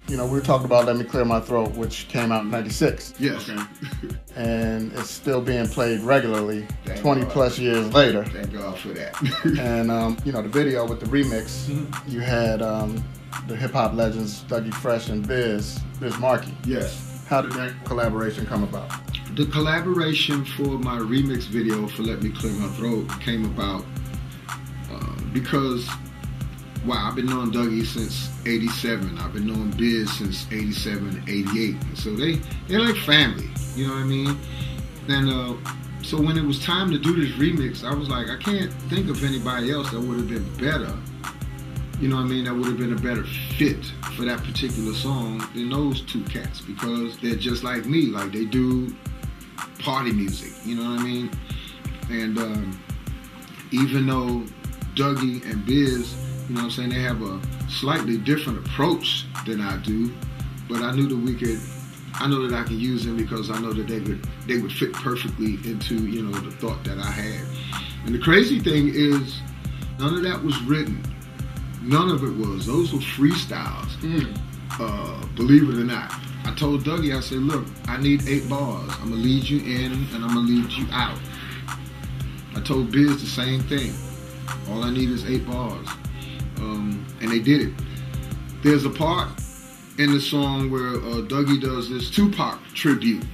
you know, we were talking about Let Me Clear My Throat, which came out in '96. Yes. Okay. And it's still being played regularly, Thank 20 God. Plus years later. Thank God for that. And, you know, the video with the remix, you had the hip-hop legends Dougie Fresh and Biz Markie. Yes. How did that collaboration come about? The collaboration for my remix video for Let Me Clear My Throat came about because, wow, I've been knowing Dougie since '87. I've been knowing Biz since '87, '88. So they're like family, you know what I mean? And so when it was time to do this remix, I was like, I can't think of anybody else that would have been better. You know what I mean? That would have been a better fit for that particular song than those two cats, because they're just like me. Like, they do party music, you know what I mean? And even though Dougie and Biz, you know what I'm saying, they have a slightly different approach than I do, but I knew that I know that I can use them because I know that they would fit perfectly into, you know, the thought that I had. And the crazy thing is, none of that was written. None of it was. Those were freestyles. Believe it or not. I told Dougie, I said, look, I need 8 bars. I'm going to lead you in and I'm going to lead you out. I told Biz the same thing. All I need is 8 bars. And they did it. There's a part in the song where Dougie does this Tupac tribute.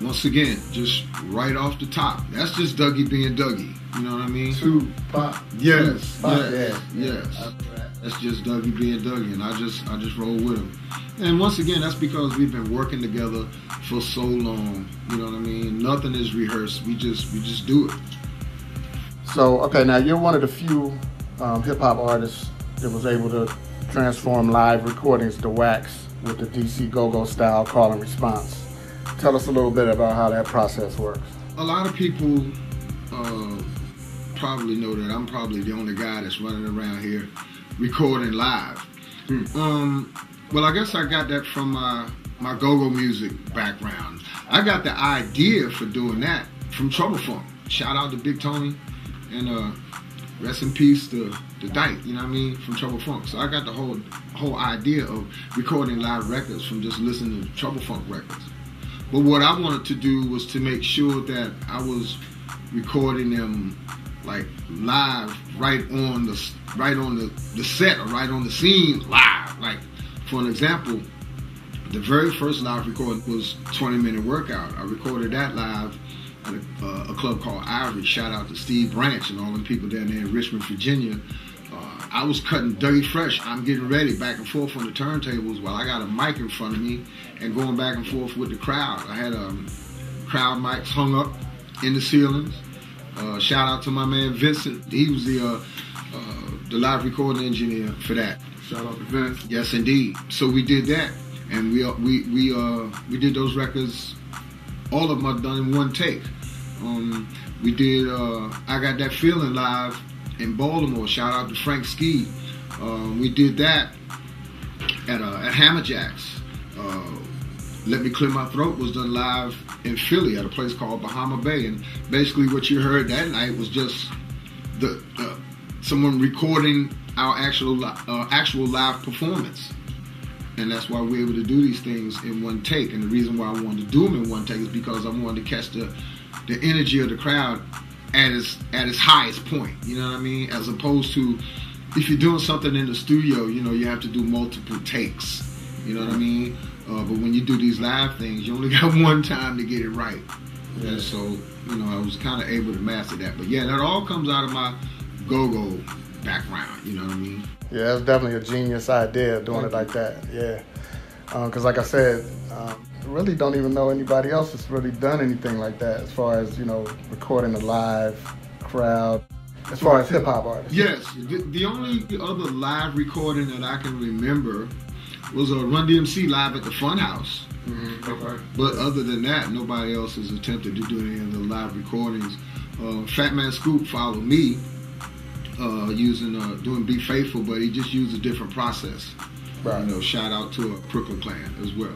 Once again, just right off the top. That's just Dougie being Dougie. You know what I mean? Tupac. Yes. Tupac. Yes. That's just Dougie being Dougie, and I just roll with him. And once again, that's because we've been working together for so long. You know what I mean? Nothing is rehearsed. We just do it. So, okay, now you're one of the few hip-hop artists that was able to transform live recordings to wax with the DC Go-Go style call and response. Tell us a little bit about how that process works. A lot of people probably know that I'm probably the only guy that's running around here recording live. Well, I guess I got that from my go-go music background. I got the idea for doing that from Trouble Funk. Shout out to Big Tony, and rest in peace to Dyke, you know what I mean, from Trouble Funk. So I got the whole idea of recording live records from just listening to Trouble Funk records. But what I wanted to do was to make sure that I was recording them like live, right on the set, or right on the scene live. Like, for an example, the very first live recording was 20-minute workout. I recorded that live at a club called Ivory. Shout out to Steve Branch and all the people down there in Richmond, Virginia. I was cutting Dougie Fresh. I'm getting ready back and forth on the turntables while I got a mic in front of me and going back and forth with the crowd. I had crowd mics hung up in the ceilings. Shout out to my man Vincent. He was the live recording engineer for that. Shout out to Vince. Yes, indeed. So we did that, and we did those records. All of them are done in one take. We did I Got That Feeling live in Baltimore. Shout out to Frank Ski. We did that at Hammerjacks. Let Me Clear My Throat was done live in Philly at a place called Bahama Bay, and basically what you heard that night was just someone recording our actual live performance. And that's why we're able to do these things in one take. And the reason why I wanted to do them in one take is because I wanted to catch the energy of the crowd at its highest point. You know what I mean? As opposed to if you're doing something in the studio, you know, you have to do multiple takes. You know what I mean? But when you do these live things, you only got one time to get it right. Yeah. And so, you know, I was kind of able to master that. But yeah, that all comes out of my go-go background. You know what I mean? Yeah, that's definitely a genius idea, doing it like that. Yeah, because like I said, I really don't even know anybody else that's really done anything like that as far as, you know, recording a live crowd, as far as hip-hop artists. Yes, the only other live recording that I can remember was a Run DMC live at the Funhouse. Okay. But other than that, nobody else has attempted to do any of the live recordings. Fat Man Scoop followed me doing Be Faithful, but he just used a different process. Right. You know, shout out to a Crooklyn Clan as well.